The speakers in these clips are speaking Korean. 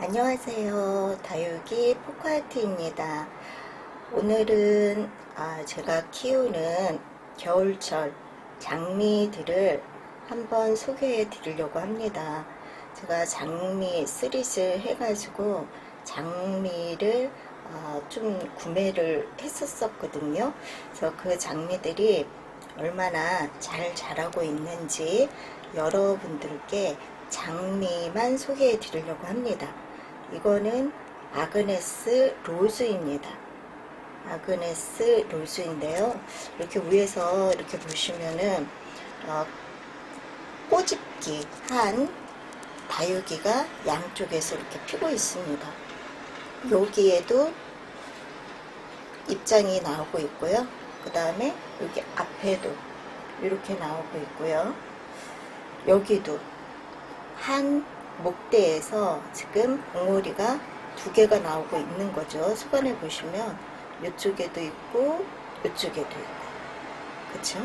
안녕하세요. 다육이 포카아트입니다. 오늘은 제가 키우는 겨울철 장미들을 한번 소개해 드리려고 합니다. 제가 장미 시리즈 해가지고 장미를 좀 구매를 했었거든요. 그래서 그 장미들이 얼마나 잘 자라고 있는지 여러분들께 장미만 소개해 드리려고 합니다. 이거는 아그네스 로즈입니다. 아그네스 로즈인데요. 이렇게 위에서 이렇게 보시면은 꼬집기 한 다육이가 양쪽에서 이렇게 피고 있습니다. 여기에도 입장이 나오고 있고요. 그 다음에 여기 앞에도 이렇게 나오고 있고요. 여기도 한 목대에서 지금 봉오리가 두 개가 나오고 있는 거죠. 속안에 보시면 이쪽에도 있고 이쪽에도 있고, 그쵸?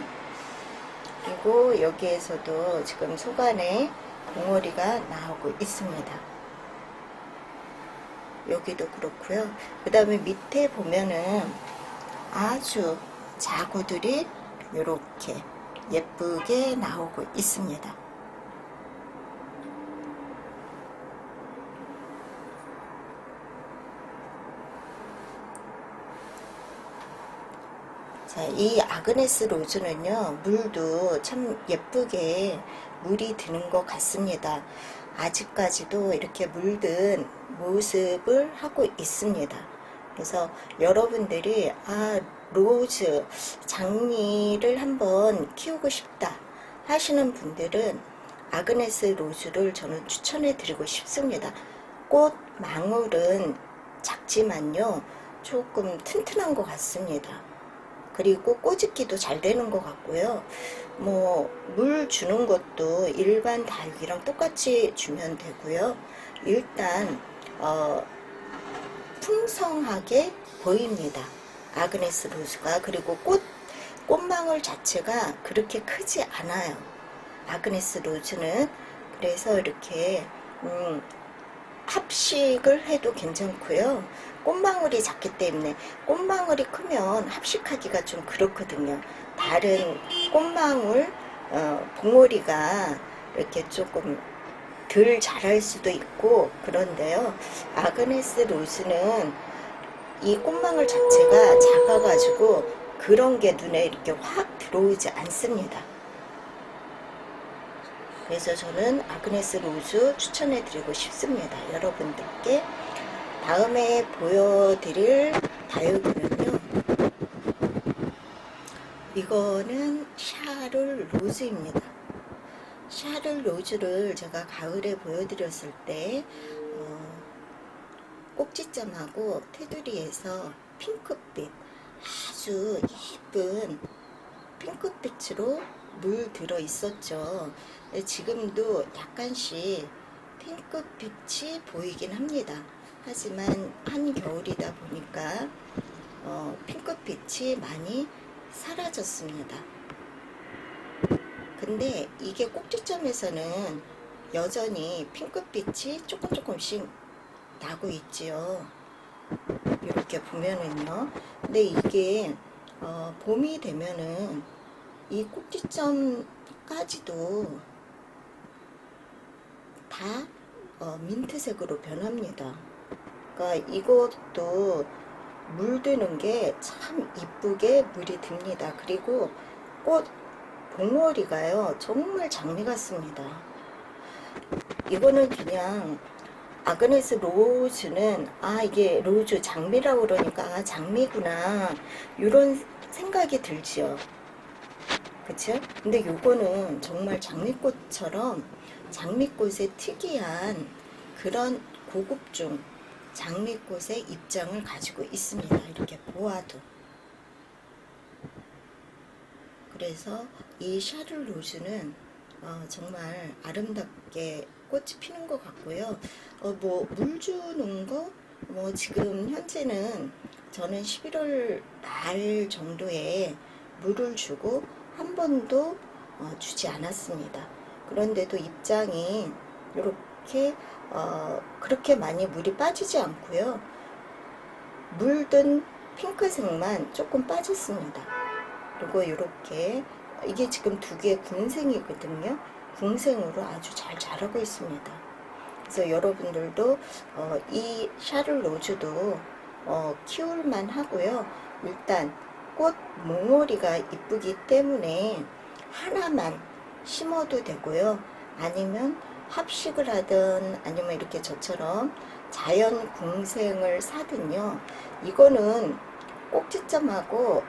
그리고 여기에서도 지금 속안에 봉오리가 나오고 있습니다. 여기도 그렇고요. 그 다음에 밑에 보면은 아주 자구들이 이렇게 예쁘게 나오고 있습니다. 자, 이 아그네스 로즈는요, 물도 참 예쁘게 물이 드는 것 같습니다. 아직까지도 이렇게 물든 모습을 하고 있습니다. 그래서 여러분들이 로즈 장미를 한번 키우고 싶다 하시는 분들은 아그네스 로즈를 저는 추천해 드리고 싶습니다. 꽃 망울은 작지만요, 조금 튼튼한 것 같습니다. 그리고 꼬집기도 잘 되는 것 같고요. 물 주는 것도 일반 다육이랑 똑같이 주면 되고요. 일단 풍성하게 보입니다. 아그네스 로즈가. 그리고 꽃망울 자체가 그렇게 크지 않아요. 아그네스 로즈는. 그래서 이렇게 합식을 해도 괜찮고요. 꽃망울이 작기 때문에, 꽃망울이 크면 합식하기가 좀 그렇거든요. 다른 꽃망울 봉오리가 이렇게 조금 덜 자랄 수도 있고 그런데요, 아그네스 로즈는 이 꽃망울 자체가 작아가지고 그런 게 눈에 이렇게 확 들어오지 않습니다. 그래서 저는 아그네스 로즈 추천해 드리고 싶습니다. 여러분들께. 다음에 보여드릴 다육이는요, 이거는 샤를 로즈입니다. 샤를 로즈를 제가 가을에 보여드렸을 때 꼭지점하고 테두리에서 핑크빛, 아주 예쁜 핑크빛으로 물 들어 있었죠. 지금도 약간씩 핑크빛이 보이긴 합니다. 하지만 한겨울이다 보니까 핑크빛이 많이 사라졌습니다. 근데 이게 꼭지점에서는 여전히 핑크빛이 조금씩 나고 있지요. 이렇게 보면은요. 근데 이게 봄이 되면은 이 꼭지점까지도 다 민트색으로 변합니다. 그러니까 이것도 물드는 게 참 이쁘게 물이 듭니다. 그리고 꽃 봉오리가요, 정말 장미 같습니다. 이거는 그냥 아그네스 로즈는 이게 로즈 장미라고 그러니까 장미구나 이런 생각이 들지요. 그쵸? 근데 요거는 정말 장미꽃처럼 장미꽃의 특이한 그런 고급중 장미꽃의 입장을 가지고 있습니다. 이렇게 보아도. 그래서 이 샤를 로즈는 정말 아름답게 꽃이 피는 것 같고요. 물 주는 거, 지금 현재는 저는 11월 말 정도에 물을 주고 한 번도 주지 않았습니다. 그런데도 입장이 그렇게 많이 물이 빠지지 않고요. 물든 핑크색만 조금 빠졌습니다. 그리고 이렇게 이게 지금 두 개의 궁생이거든요. 궁생으로 아주 잘 자라고 있습니다. 그래서 여러분들도 이 샤를 로즈도 키울만 하고요. 일단 꽃 몽오리가 이쁘기 때문에 하나만 심어도 되고요. 아니면 합식을 하든 아니면 이렇게 저처럼 자연 궁생을 사든요. 이거는 꼭지점하고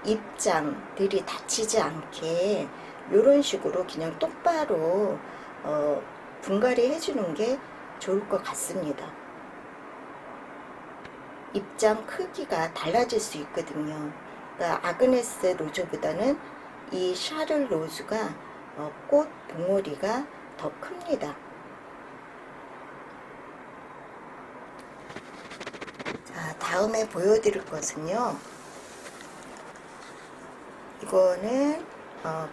잎장들이 다치지 않게 이런 식으로 그냥 똑바로 분갈이 해주는 게 좋을 것 같습니다. 잎장 크기가 달라질 수 있거든요. 그러니까 아그네스 로즈보다는 이 샤를 로즈가 꽃 봉오리가 더 큽니다. 자, 다음에 보여드릴 것은요. 이거는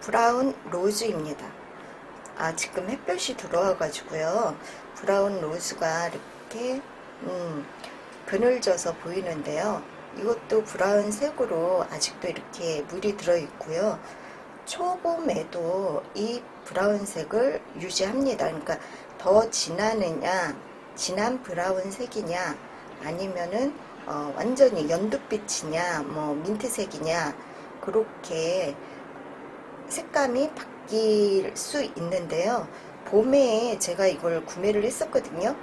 브라운 로즈입니다. 지금 햇볕이 들어와 가지고요. 브라운 로즈가 이렇게 그늘져서 보이는데요. 이것도 브라운 색으로 아직도 이렇게 물이 들어 있고요. 초봄에도 이 브라운색을 유지합니다. 그러니까 더 진하느냐, 진한 브라운색이냐, 아니면은 완전히 연두빛이냐, 뭐 민트색이냐, 그렇게 색감이 바뀔 수 있는데요. 봄에 제가 이걸 구매를 했었거든요.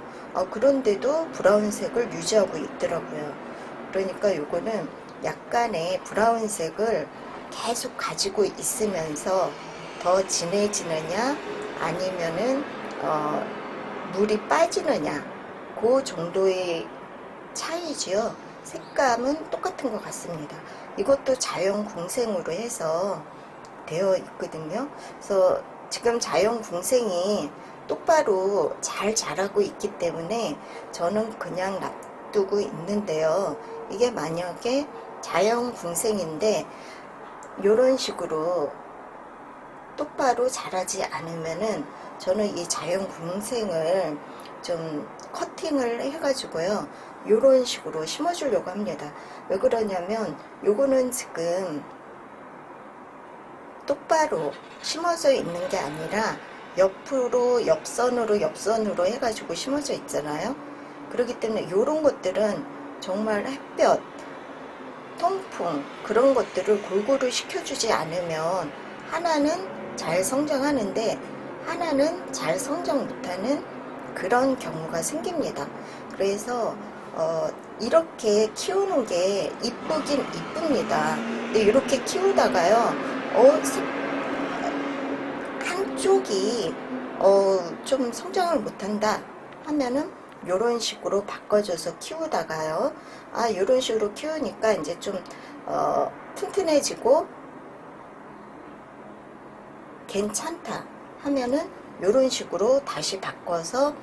그런데도 브라운색을 유지하고 있더라고요. 그러니까 요거는 약간의 브라운색을 계속 가지고 있으면서 더 진해지느냐 아니면은 물이 빠지느냐 그 정도의 차이지요. 색감은 똑같은 것 같습니다. 이것도 자연 궁생으로 해서 되어 있거든요. 그래서 지금 자연 궁생이 똑바로 잘 자라고 있기 때문에 저는 그냥 놔두고 있는데요. 이게 만약에 자연 궁생인데 이런 식으로 똑바로 자라지 않으면은 저는 이 자연 궁생을 좀 커팅을 해가지고요. 이런 식으로 심어주려고 합니다. 왜 그러냐면 요거는 지금 똑바로 심어져 있는 게 아니라 옆으로 옆선으로 해가지고 심어져 있잖아요. 그렇기 때문에 이런 것들은 정말 햇볕, 통풍 그런 것들을 골고루 시켜주지 않으면 하나는 잘 성장하는데 하나는 잘 성장 못하는 그런 경우가 생깁니다. 그래서 이렇게 키우는 게 이쁘긴 이쁩니다. 근데 이렇게 키우다가요, 한쪽이 좀 성장을 못한다 하면은 요런 식으로 바꿔줘서 키우다가요, 요런 식으로 키우니까 이제 좀 튼튼해지고 괜찮다 하면은 요런 식으로 다시 바꿔서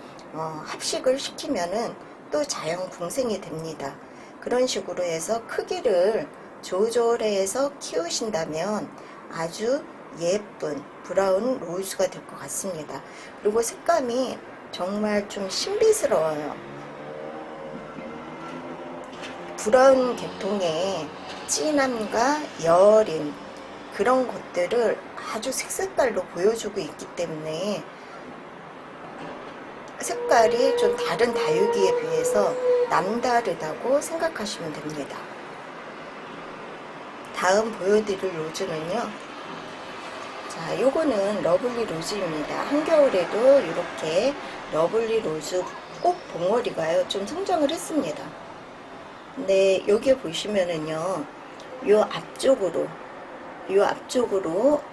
합식을 시키면은 또 자연 궁생이 됩니다. 그런 식으로 해서 크기를 조절해서 키우신다면 아주 예쁜 브라운 로즈가 될 것 같습니다. 그리고 색감이 정말 좀 신비스러워요. 브라운 계통의 진함과 여린 그런 것들을 아주 색깔로 보여주고 있기 때문에 색깔이 좀 다른 다육이에 비해서 남다르다고 생각하시면 됩니다. 다음 보여드릴 로즈는요. 자, 요거는 러블리 로즈입니다. 한겨울에도 이렇게 러블리 로즈 꽃 봉오리가요 좀 성장을 했습니다. 근데 여기 보시면은요, 요 앞쪽으로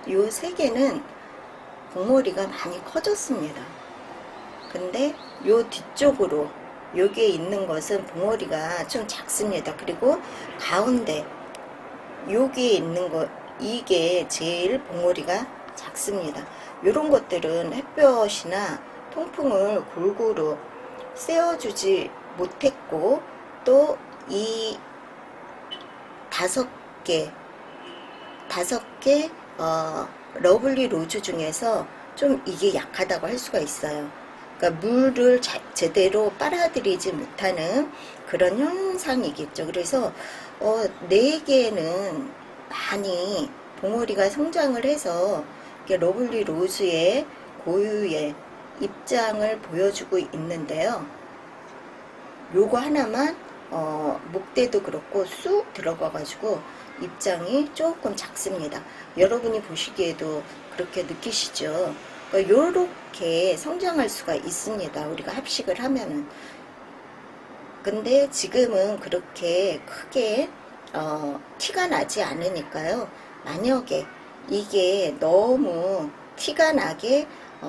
요 세 개는 봉오리가 많이 커졌습니다. 근데 요 뒤쪽으로 여기에 있는 것은 봉오리가 좀 작습니다. 그리고 가운데 여기에 있는 것 이게 제일 봉오리가 작습니다. 이런 것들은 햇볕이나 통풍을 골고루 쐬어주지 못했고 또 이 다섯 개 러블리 로즈 중에서 좀 이게 약하다고 할 수가 있어요. 그러니까 물을 제대로 빨아들이지 못하는 그런 현상이겠죠. 그래서 4개는 많이 봉오리가 성장을 해서 러블리 로즈의 고유의 입장을 보여주고 있는데요. 요거 하나만 목대도 그렇고 쑥 들어가가지고 입장이 조금 작습니다. 여러분이 보시기에도 그렇게 느끼시죠? 그러니까 요렇게 성장할 수가 있습니다. 우리가 합식을 하면은. 근데 지금은 그렇게 크게 티가 나지 않으니까요. 만약에 이게 너무 티가 나게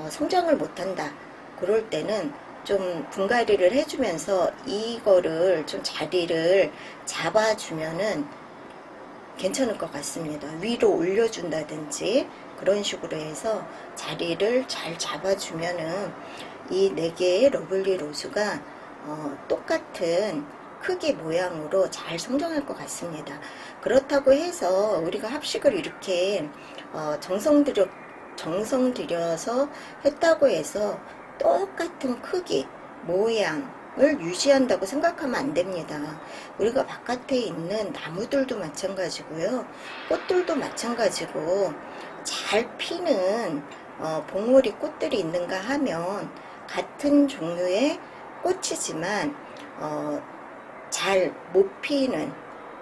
성장을 못한다. 그럴 때는 좀 분갈이를 해주면서 이거를 좀 자리를 잡아주면은 괜찮을 것 같습니다. 위로 올려준다든지 그런 식으로 해서 자리를 잘 잡아주면은 이 4개의 러블리 로즈가 똑같은 크기 모양으로 잘 성장할 것 같습니다. 그렇다고 해서 우리가 합식을 이렇게 정성 들여서 했다고 해서 똑같은 크기, 모양을 유지한다고 생각하면 안 됩니다. 우리가 바깥에 있는 나무들도 마찬가지고요. 꽃들도 마찬가지고 잘 피는 봉오리 꽃들이 있는가 하면 같은 종류의 꽃이지만 잘 못 피는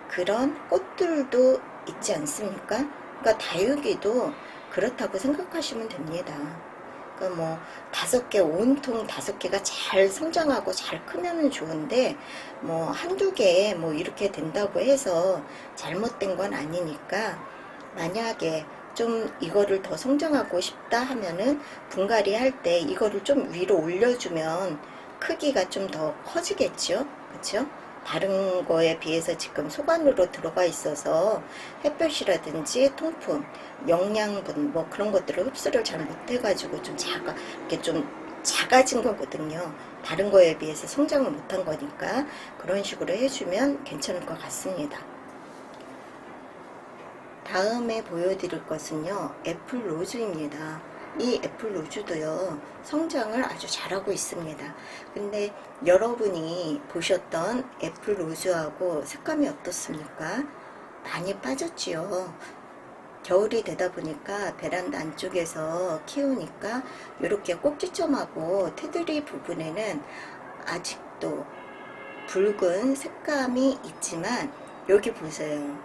그런 꽃들도 있지 않습니까? 그러니까 다육이도 그렇다고 생각하시면 됩니다. 그러니까 뭐 5개, 온통 5개가 잘 성장하고 잘 크면 좋은데 뭐 한두 개 뭐 이렇게 된다고 해서 잘못된 건 아니니까 만약에 좀 이거를 더 성장하고 싶다 하면은 분갈이 할 때 이거를 좀 위로 올려주면 크기가 좀 더 커지겠죠. 그렇죠? 다른 거에 비해서 지금 소관으로 들어가 있어서 햇볕이라든지 통풍, 영양분 뭐 그런 것들을 흡수를 잘 못해가지고 좀 이렇게 좀 작아진 거거든요. 다른 거에 비해서 성장을 못한 거니까 그런 식으로 해주면 괜찮을 것 같습니다. 다음에 보여드릴 것은요, 애플 로즈입니다. 이 애플 로즈도요, 성장을 아주 잘하고 있습니다. 근데 여러분이 보셨던 애플 로즈하고 색감이 어떻습니까? 많이 빠졌지요. 겨울이 되다 보니까 베란다 안쪽에서 키우니까 이렇게 꼭지점하고 테두리 부분에는 아직도 붉은 색감이 있지만 여기 보세요.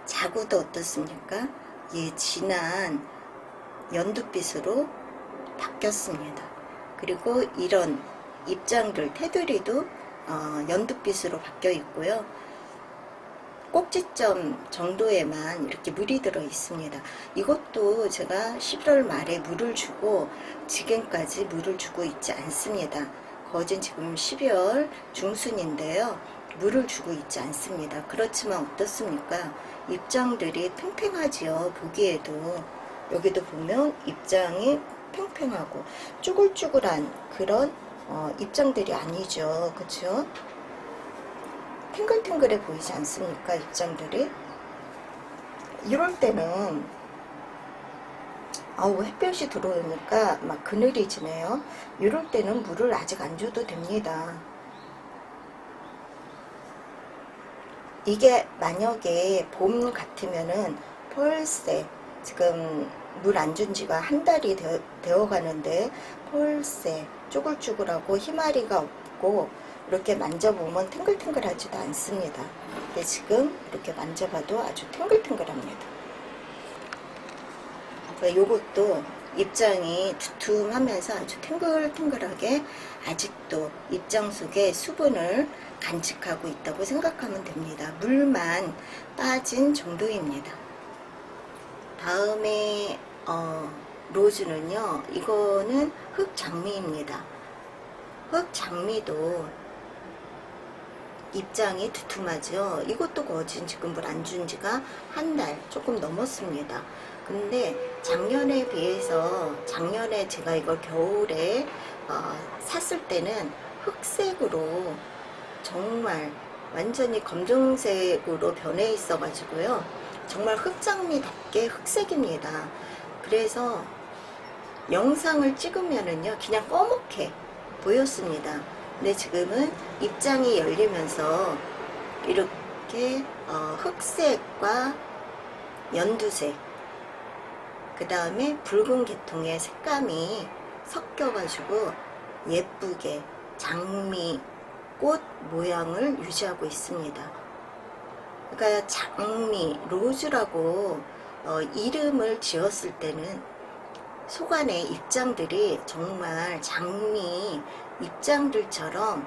자구도 어떻습니까? 예, 진한 연두빛으로 바뀌었습니다. 그리고 이런 입장들, 테두리도 연두빛으로 바뀌어 있고요. 꼭지점 정도에만 이렇게 물이 들어 있습니다. 이것도 제가 11월 말에 물을 주고 지금까지 물을 주고 있지 않습니다. 거진 지금 12월 중순인데요. 물을 주고 있지 않습니다. 그렇지만 어떻습니까? 입장들이 팽팽하지요. 보기에도 여기도 보면 입장이 팽팽하고 쭈글쭈글한 그런 입장들이 아니죠. 그렇죠? 탱글탱글해 보이지 않습니까? 입장들이. 이럴 때는 햇볕이 들어오니까 막 그늘이 지네요. 이럴 때는 물을 아직 안 줘도 됩니다. 이게 만약에 봄 같으면은 펄새 지금 물 안 준 지가 한 달이 되어 가는데 펄새 쭈글쭈글하고 희마리가 없고 이렇게 만져보면 탱글탱글하지도 않습니다. 근데 지금 이렇게 만져봐도 아주 탱글탱글합니다. 요것도 입장이 두툼하면서 아주 탱글탱글하게 아직도 입장 속에 수분을 간직하고 있다고 생각하면 됩니다. 물만 빠진 정도입니다. 다음에 로즈는요, 이거는 흑장미입니다. 흑장미도 입장이 두툼하죠. 이것도 거진 지금 물 안 준 지가 한 달 조금 넘었습니다. 근데 작년에 비해서 작년에 제가 이걸 겨울에 샀을 때는 흑색으로 정말 완전히 검정색으로 변해 있어 가지고요. 정말 흑장미답게 흑색입니다. 그래서 영상을 찍으면은요 그냥 꺼멓게 보였습니다. 근데 지금은 입장이 열리면서 이렇게 흑색과 연두색, 그 다음에 붉은 계통의 색감이 섞여가지고 예쁘게 장미 꽃 모양을 유지하고 있습니다. 그러니까 장미, 로즈라고 이름을 지었을 때는 속안의 입장들이 정말 장미 입장들처럼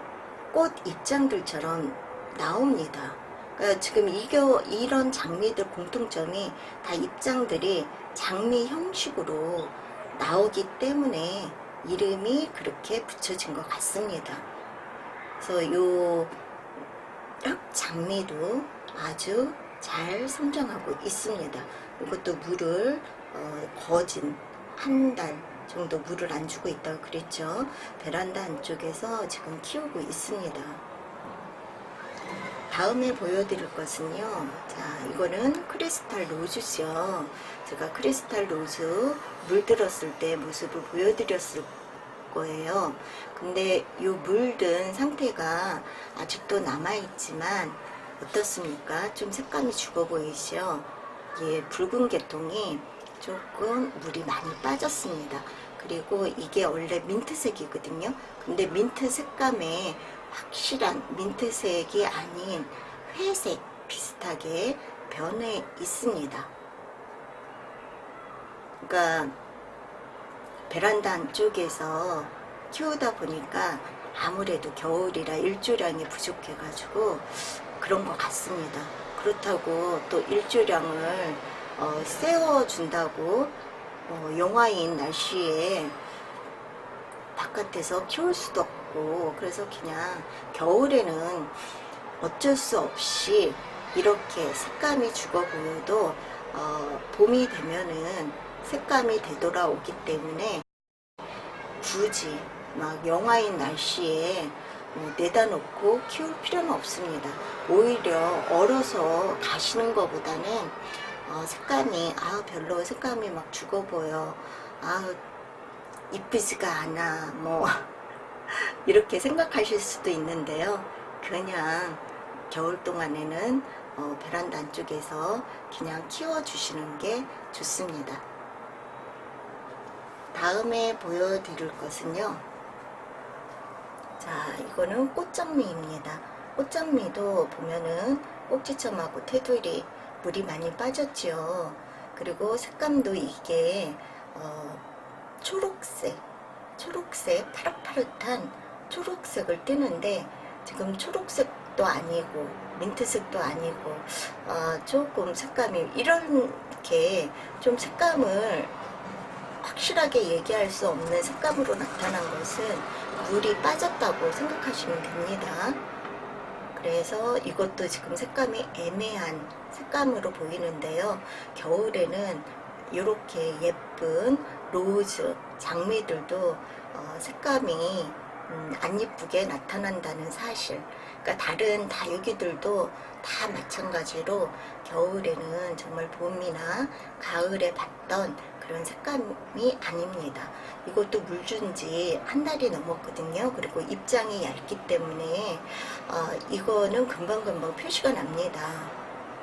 꽃 입장들처럼 나옵니다. 그러니까 지금 이런 장미들 공통점이 다 입장들이 장미 형식으로 나오기 때문에 이름이 그렇게 붙여진 것 같습니다. 그래서 요 흑장미도 아주 잘 성장하고 있습니다. 이것도 물을 거진 한 달 정도 물을 안 주고 있다고 그랬죠. 베란다 안쪽에서 지금 키우고 있습니다. 다음에 보여드릴 것은요. 자, 이거는 크리스탈 로즈죠. 제가 크리스탈 로즈 물들었을 때 모습을 보여드렸을 거예요. 근데 이 물든 상태가 아직도 남아있지만 어떻습니까? 좀 색감이 죽어 보이시죠? 예, 붉은 계통이 조금 물이 많이 빠졌습니다. 그리고 이게 원래 민트색이거든요. 근데 민트 색감에 확실한 민트색이 아닌 회색 비슷하게 변해 있습니다. 그러니까 베란다 안쪽에서 키우다 보니까 아무래도 겨울이라 일조량이 부족해가지고 그런 것 같습니다. 그렇다고 또 일조량을 세워준다고 영하인 날씨에 바깥에서 키울 수도 없고, 그래서 그냥 겨울에는 어쩔 수 없이 이렇게 색감이 죽어 보여도 봄이 되면은 색감이 되돌아오기 때문에 굳이 막 영하인 날씨에 내다 놓고 키울 필요는 없습니다. 오히려 얼어서 가시는 것보다는 색감이 별로 색감이 막 죽어 보여, 이쁘지가 않아, 뭐 이렇게 생각하실 수도 있는데요. 그냥 겨울 동안에는 베란다 안쪽에서 그냥 키워주시는 게 좋습니다. 다음에 보여드릴 것은요. 자, 이거는 꽃장미입니다. 꽃장미도 보면은 꼭지점하고 테두리 물이 많이 빠졌죠. 그리고 색감도 이게 초록색 파릇파릇한 초록색을 띠는데 지금 초록색도 아니고 민트색도 아니고 조금 색감이 이렇게 좀 색감을 확실하게 얘기할 수 없는 색감으로 나타난 것은 물이 빠졌다고 생각하시면 됩니다. 그래서 이것도 지금 색감이 애매한 색감으로 보이는데요. 겨울에는 이렇게 예쁜 로즈, 장미들도 색감이 안 예쁘게 나타난다는 사실. 그러니까 다른 다육이들도 다 마찬가지로 겨울에는 정말 봄이나 가을에 봤던 그런 색감이 아닙니다. 이것도 물 준 지 한 달이 넘었거든요. 그리고 입장이 얇기 때문에 이거는 금방금방 표시가 납니다.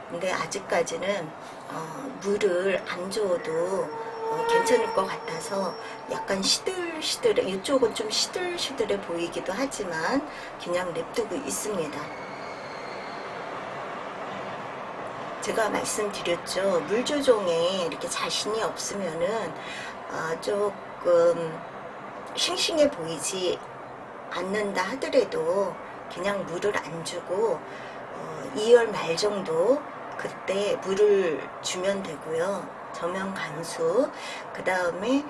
근데 아직까지는 물을 안 줘도 괜찮을 것 같아서 약간 시들시들해, 이쪽은 좀 시들시들해 보이기도 하지만 그냥 냅두고 있습니다. 제가 말씀드렸죠. 물 조종에 이렇게 자신이 없으면은 조금 싱싱해 보이지 않는다 하더라도 그냥 물을 안 주고 2월 말 정도 그때 물을 주면 되고요. 저면 간수, 그 다음에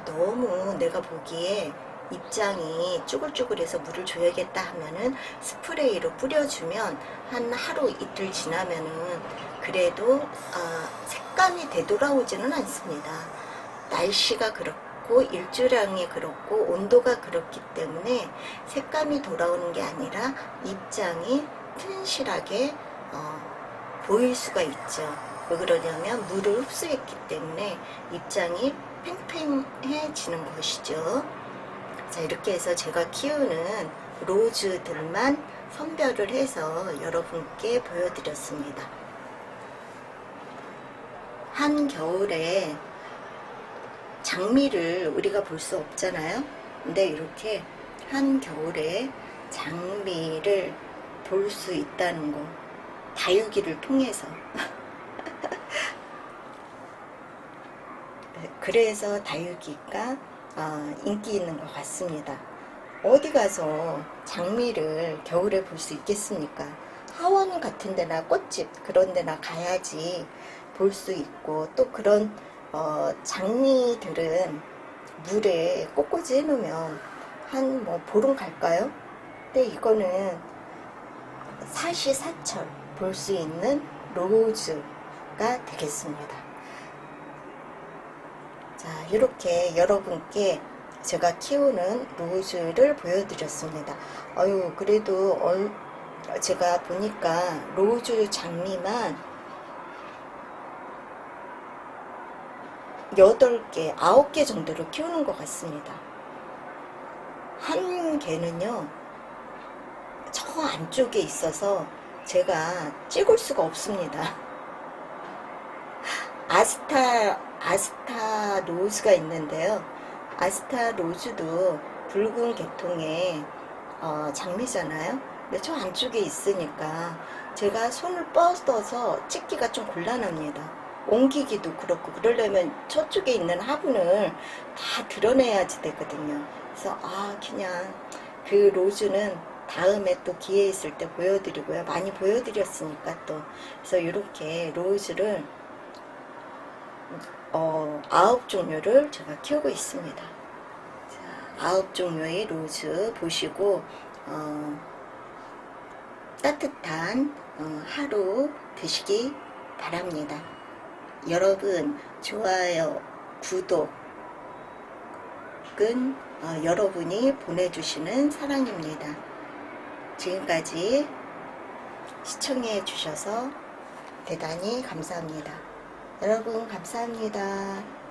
너무 내가 보기에 입장이 쭈글쭈글해서 물을 줘야겠다 하면은 스프레이로 뿌려주면 한 하루 이틀 지나면은 그래도 색감이 되돌아오지는 않습니다. 날씨가 그렇고 일조량이 그렇고 온도가 그렇기 때문에 색감이 돌아오는 게 아니라 입장이 튼실하게 보일 수가 있죠. 왜 그러냐면 물을 흡수했기 때문에 입장이 팽팽해지는 것이죠. 자, 이렇게 해서 제가 키우는 로즈들만 선별을 해서 여러분께 보여드렸습니다. 한겨울에 장미를 우리가 볼 수 없잖아요. 근데 이렇게 한겨울에 장미를 볼 수 있다는 거, 다육이를 통해서. 그래서 다육이가 인기 있는 것 같습니다. 어디 가서 장미를 겨울에 볼 수 있겠습니까? 하원 같은 데나 꽃집 그런 데나 가야지 볼 수 있고, 또 그런 장미들은 물에 꽂꽂이 해놓으면 한 뭐 보름 갈까요? 근데 이거는 사시사철 볼 수 있는 로즈가 되겠습니다. 자, 이렇게 여러분께 제가 키우는 로즈를 보여드렸습니다. 그래도 제가 보니까 로즈 장미만 8개, 9개 정도로 키우는 것 같습니다. 한 개는요, 저 안쪽에 있어서 제가 찍을 수가 없습니다. 아스타 로즈가 있는데요. 아스타 로즈도 붉은 계통의 장미잖아요. 근데 저 안쪽에 있으니까 제가 손을 뻗어서 찍기가 좀 곤란합니다. 옮기기도 그렇고, 그러려면 저쪽에 있는 화분을 다 드러내야지 되거든요. 그래서 그냥 그 로즈는 다음에 또 기회 있을 때 보여드리고요. 많이 보여드렸으니까 또. 그래서 이렇게 로즈를 9종류를 제가 키우고 있습니다. 자, 9종류의 로즈 보시고 따뜻한 하루 되시기 바랍니다. 여러분, 좋아요, 구독은 여러분이 보내주시는 사랑입니다. 지금까지 시청해 주셔서 대단히 감사합니다. 여러분, 감사합니다.